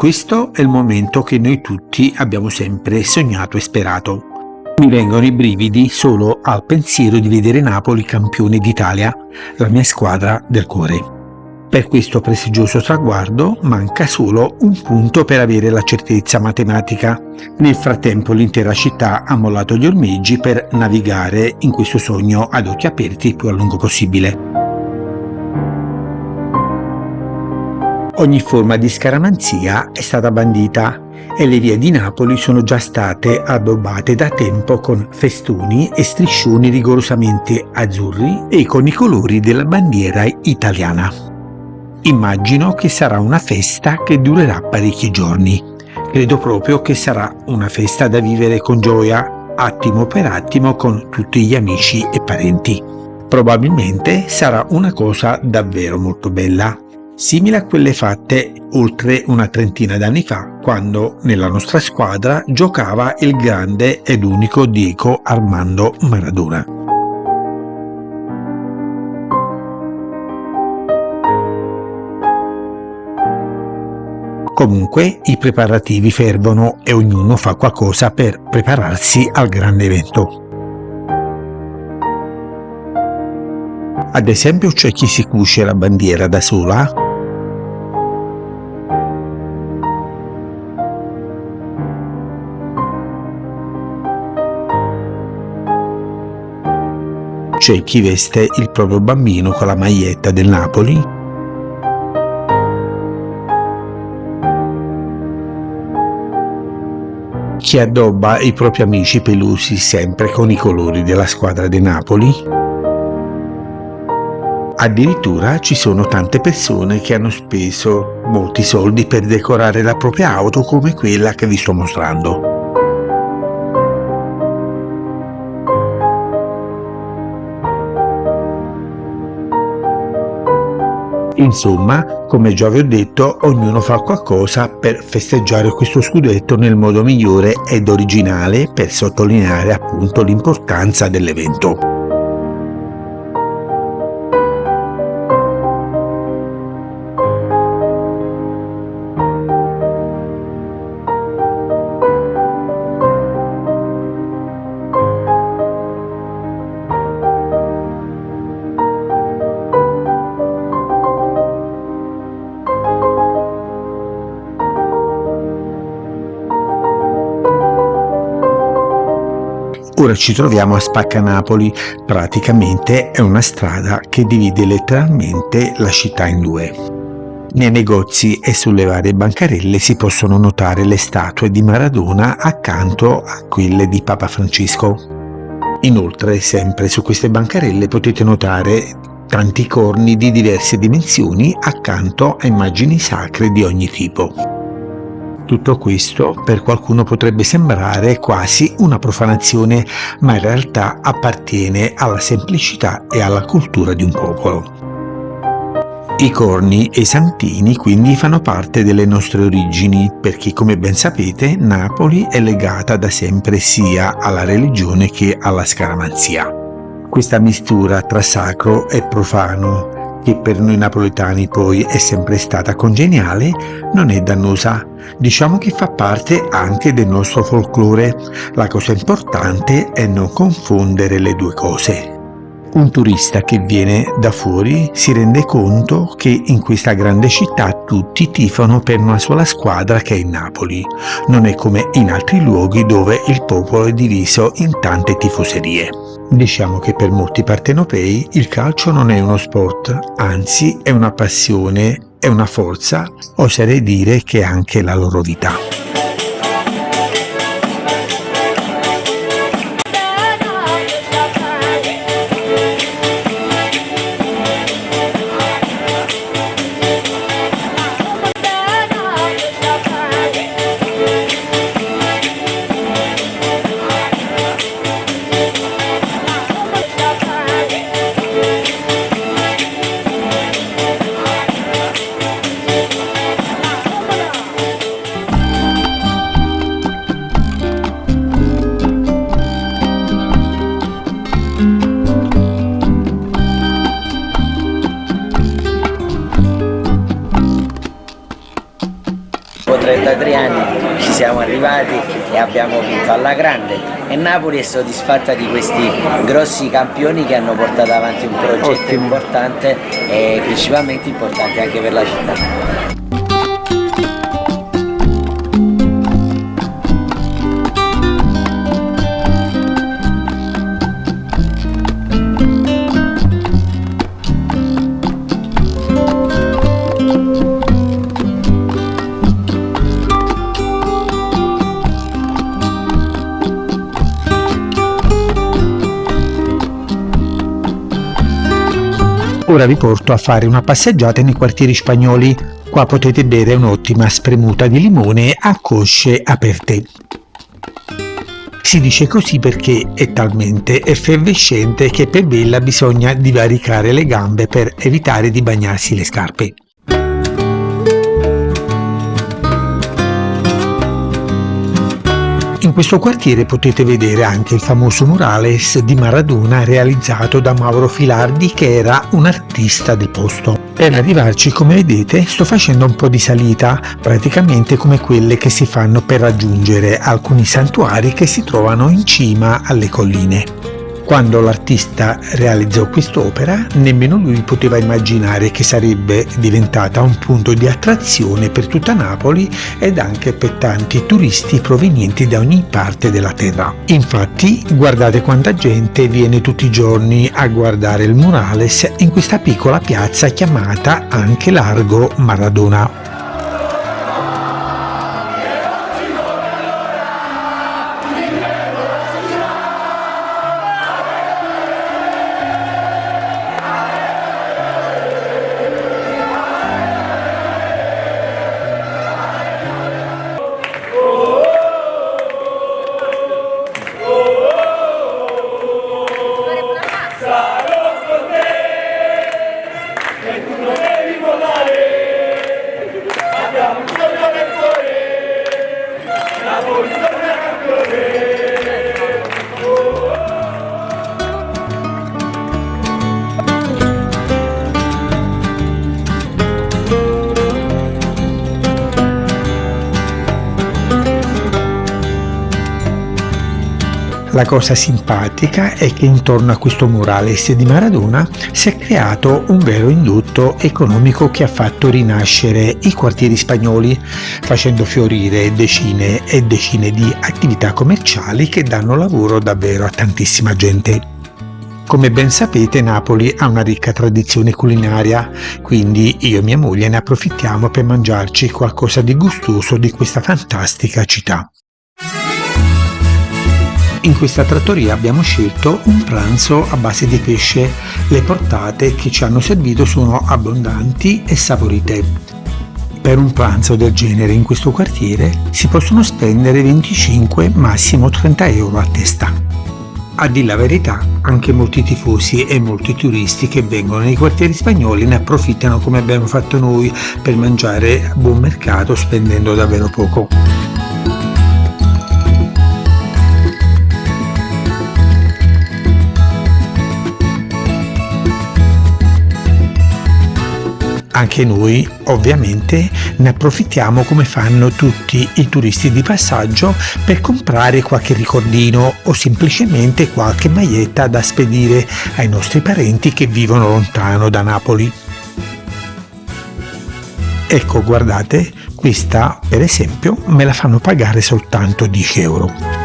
Questo è il momento che noi tutti abbiamo sempre sognato e sperato. Mi vengono i brividi solo al pensiero di vedere Napoli campione d'Italia, la mia squadra del cuore. Per questo prestigioso traguardo manca solo un punto per avere la certezza matematica. Nel frattempo l'intera città ha mollato gli ormeggi per navigare in questo sogno ad occhi aperti il più a lungo possibile. Ogni forma di scaramanzia è stata bandita e le vie di Napoli sono già state addobbate da tempo con festoni e striscioni rigorosamente azzurri e con i colori della bandiera italiana. Immagino che sarà una festa che durerà parecchi giorni. Credo proprio che sarà una festa da vivere con gioia, attimo per attimo, con tutti gli amici e parenti. Probabilmente sarà una cosa davvero molto bella, simile a quelle fatte oltre una trentina d'anni fa, quando nella nostra squadra giocava il grande ed unico Diego Armando Maradona. Comunque i preparativi fervono e ognuno fa qualcosa per prepararsi al grande evento. Ad esempio c'è chi si cuce la bandiera da sola, c'è chi veste il proprio bambino con la maglietta del Napoli, chi addobba i propri amici pelusi sempre con i colori della squadra del Napoli. Addirittura ci sono tante persone che hanno speso molti soldi per decorare la propria auto come quella che vi sto mostrando. Insomma, come già vi ho detto, ognuno fa qualcosa per festeggiare questo scudetto nel modo migliore ed originale per sottolineare appunto l'importanza dell'evento. Ora ci troviamo a Spaccanapoli, praticamente è una strada che divide letteralmente la città in due. Nei negozi e sulle varie bancarelle si possono notare le statue di Maradona accanto a quelle di Papa Francesco. Inoltre, sempre su queste bancarelle potete notare tanti corni di diverse dimensioni accanto a immagini sacre di ogni tipo. Tutto questo per qualcuno potrebbe sembrare quasi una profanazione, ma in realtà appartiene alla semplicità e alla cultura di un popolo. I corni e i santini quindi fanno parte delle nostre origini, perché come ben sapete Napoli è legata da sempre sia alla religione che alla scaramanzia. Questa mistura tra sacro e profano, che per noi napoletani poi è sempre stata congeniale, non è dannosa. Diciamo che fa parte anche del nostro folklore. La cosa importante è non confondere le due cose. Un turista che viene da fuori si rende conto che in questa grande città tutti tifano per una sola squadra che è il Napoli. Non è come in altri luoghi dove il popolo è diviso in tante tifoserie. Diciamo che per molti partenopei il calcio non è uno sport, anzi è una passione, è una forza, oserei dire che è anche la loro vita. siamo arrivati e abbiamo vinto alla grande, e Napoli è soddisfatta di questi grossi campioni che hanno portato avanti un progetto importante e principalmente importante anche per la città. Ora vi porto a fare una passeggiata nei quartieri spagnoli. Qua potete bere un'ottima spremuta di limone a cosce aperte. Si dice così perché è talmente effervescente che per berla bisogna divaricare le gambe per evitare di bagnarsi le scarpe. In questo quartiere potete vedere anche il famoso murales di Maradona realizzato da Mauro Filardi, che era un artista del posto. Per arrivarci, come vedete, sto facendo un po' di salita, praticamente come quelle che si fanno per raggiungere alcuni santuari che si trovano in cima alle colline. Quando l'artista realizzò quest'opera, nemmeno lui poteva immaginare che sarebbe diventata un punto di attrazione per tutta Napoli ed anche per tanti turisti provenienti da ogni parte della terra. Infatti, guardate quanta gente viene tutti i giorni a guardare il murales in questa piccola piazza chiamata anche Largo Maradona. La cosa simpatica è che intorno a questo murales di Maradona si è creato un vero indotto economico che ha fatto rinascere i quartieri spagnoli, facendo fiorire decine e decine di attività commerciali che danno lavoro davvero a tantissima gente. Come ben sapete, Napoli ha una ricca tradizione culinaria, quindi io e mia moglie ne approfittiamo per mangiarci qualcosa di gustoso di questa fantastica città. In questa trattoria abbiamo scelto un pranzo a base di pesce. Le portate che ci hanno servito sono abbondanti e saporite. Per un pranzo del genere in questo quartiere si possono spendere 25, massimo 30 euro a testa. A dir la verità, anche molti tifosi e molti turisti che vengono nei quartieri spagnoli ne approfittano, come abbiamo fatto noi, per mangiare a buon mercato spendendo davvero poco. Anche noi, ovviamente, ne approfittiamo come fanno tutti i turisti di passaggio per comprare qualche ricordino o semplicemente qualche maglietta da spedire ai nostri parenti che vivono lontano da Napoli. Ecco, guardate, questa per esempio me la fanno pagare soltanto 10 euro.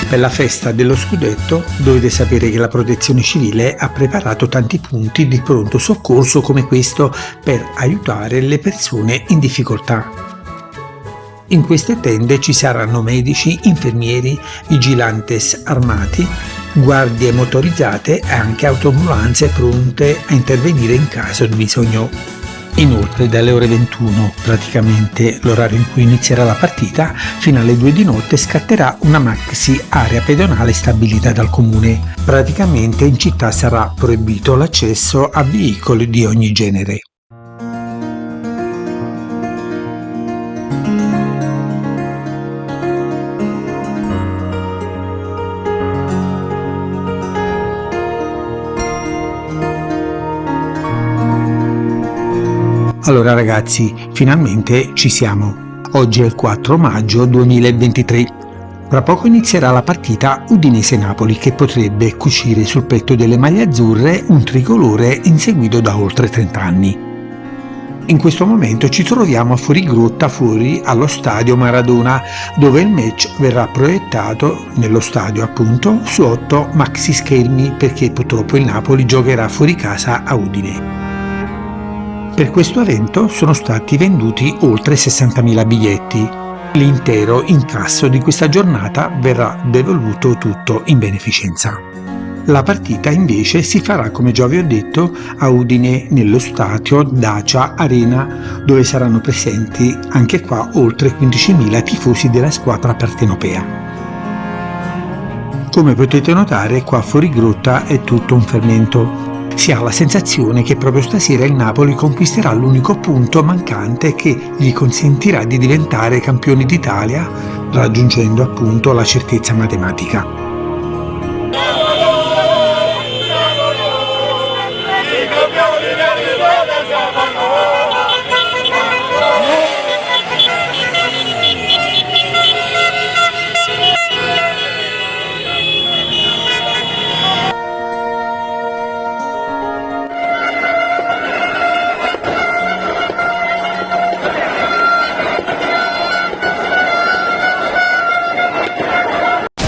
Per la festa dello scudetto dovete sapere che la Protezione Civile ha preparato tanti punti di pronto soccorso come questo per aiutare le persone in difficoltà. In queste tende ci saranno medici, infermieri, vigilantes armati, guardie motorizzate e anche autoambulanze pronte a intervenire in caso di bisogno. Inoltre dalle ore 21, praticamente l'orario in cui inizierà la partita, fino alle 2 di notte scatterà una maxi area pedonale stabilita dal comune. Praticamente in città sarà proibito l'accesso a veicoli di ogni genere. Allora ragazzi, finalmente ci siamo. Oggi è il 4 maggio 2023. Tra poco inizierà la partita Udinese-Napoli che potrebbe cucire sul petto delle maglie azzurre un tricolore inseguito da oltre 30 anni. In questo momento ci troviamo a fuorigrotta fuori allo stadio Maradona, dove il match verrà proiettato nello stadio appunto su 8 maxi schermi perché purtroppo il Napoli giocherà fuori casa a Udine. Per questo evento sono stati venduti oltre 60.000 biglietti. L'intero incasso di questa giornata verrà devoluto tutto in beneficenza. La partita invece si farà, come già vi ho detto, a Udine nello stadio Dacia Arena, dove saranno presenti anche qua oltre 15.000 tifosi della squadra partenopea. Come potete notare, qua fuori grotta è tutto un fermento. Si ha la sensazione che proprio stasera il Napoli conquisterà l'unico punto mancante che gli consentirà di diventare campioni d'Italia, raggiungendo appunto la certezza matematica.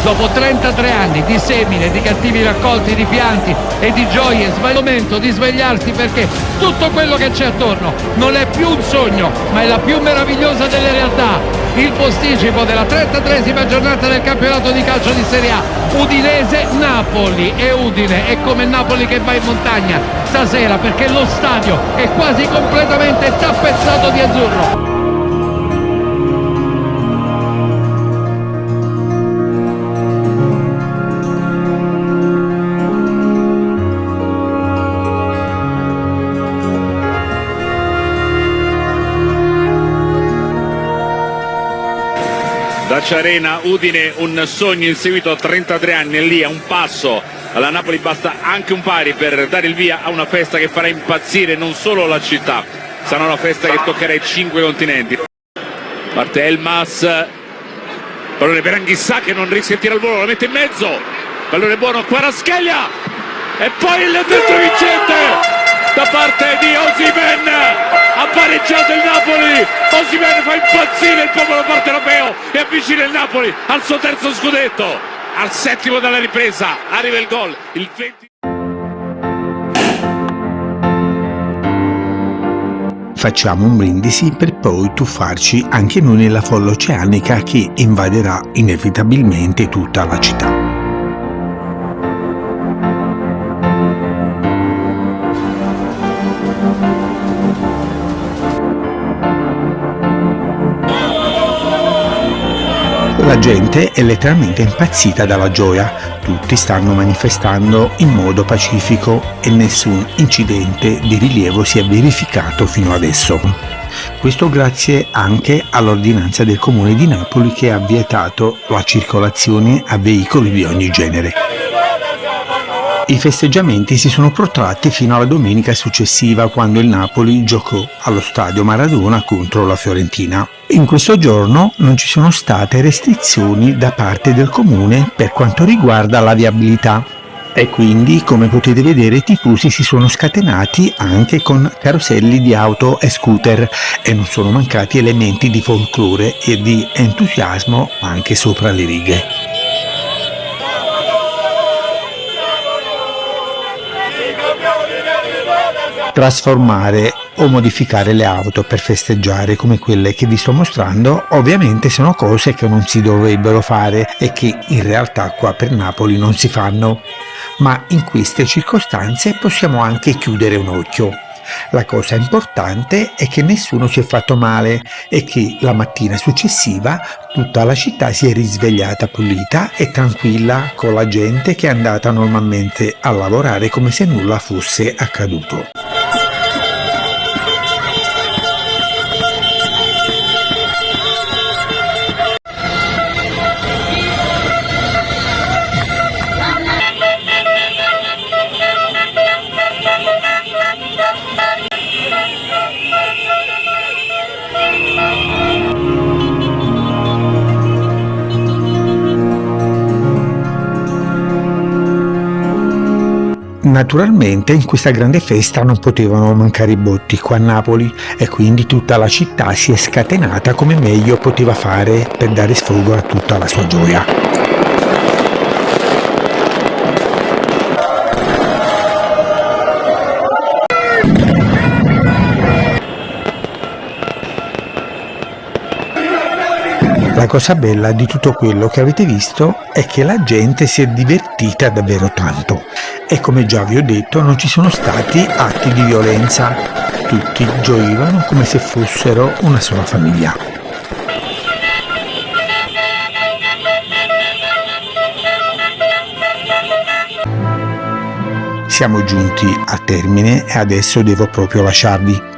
Dopo 33 anni di semine, di cattivi raccolti, di pianti e di gioie, è il momento di svegliarsi perché tutto quello che c'è attorno non è più un sogno, ma è la più meravigliosa delle realtà. Il posticipo della 33esima giornata del campionato di calcio di Serie A, Udinese-Napoli. E Udine è come Napoli che va in montagna stasera perché lo stadio è quasi completamente tappezzato di azzurro. Dacia Arena, Udine, un sogno inseguito a 33 anni e lì a un passo alla Napoli basta anche un pari per dare il via a una festa che farà impazzire non solo la città, sarà una festa che toccherà i 5 continenti. Parte Elmas, pallone per Anghissà che non rischia di tirare al volo, la mette in mezzo, pallone buono, Kvaratskhelia e poi il destro vincente da parte di Osimhen. Ha pareggiato il Napoli, Osimhen fa impazzire il popolo partenopeo e avvicina il Napoli al suo terzo scudetto. Al settimo dalla ripresa arriva il gol, il 20. Facciamo un brindisi per poi tuffarci anche noi nella folla oceanica che invaderà inevitabilmente tutta la città. La gente è letteralmente impazzita dalla gioia, tutti stanno manifestando in modo pacifico e nessun incidente di rilievo si è verificato fino adesso. Questo grazie anche all'ordinanza del Comune di Napoli che ha vietato la circolazione a veicoli di ogni genere. I festeggiamenti si sono protratti fino alla domenica successiva quando il Napoli giocò allo stadio Maradona contro la Fiorentina. In questo giorno non ci sono state restrizioni da parte del comune per quanto riguarda la viabilità e quindi, come potete vedere, i tifosi si sono scatenati anche con caroselli di auto e scooter e non sono mancati elementi di folklore e di entusiasmo anche sopra le righe. Trasformare o modificare le auto per festeggiare come quelle che vi sto mostrando ovviamente sono cose che non si dovrebbero fare e che in realtà qua per Napoli non si fanno, ma in queste circostanze possiamo anche chiudere un occhio. La cosa importante è che nessuno si è fatto male e che la mattina successiva tutta la città si è risvegliata pulita e tranquilla con la gente che è andata normalmente a lavorare come se nulla fosse accaduto. Naturalmente in questa grande festa non potevano mancare i botti qua a Napoli e quindi tutta la città si è scatenata come meglio poteva fare per dare sfogo a tutta la sua gioia. La cosa bella di tutto quello che avete visto è che la gente si è divertita davvero tanto e come già vi ho detto non ci sono stati atti di violenza, tutti gioivano come se fossero una sola famiglia. Siamo giunti a termine e adesso devo proprio lasciarvi.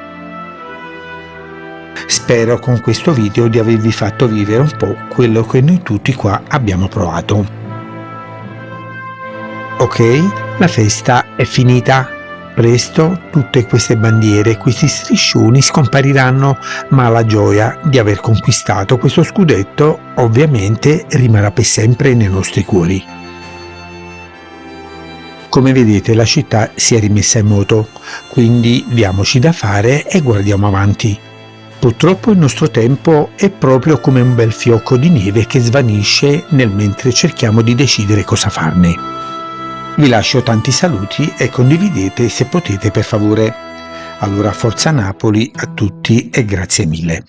Spero con questo video di avervi fatto vivere un po' quello che noi tutti qua abbiamo provato. Ok, la festa è finita. Presto tutte queste bandiere, questi striscioni scompariranno, ma la gioia di aver conquistato questo scudetto ovviamente rimarrà per sempre nei nostri cuori. Come vedete la città si è rimessa in moto, quindi diamoci da fare e guardiamo avanti. Purtroppo il nostro tempo è proprio come un bel fiocco di neve che svanisce nel mentre cerchiamo di decidere cosa farne. Vi lascio tanti saluti e condividete se potete per favore. Allora forza Napoli a tutti e grazie mille.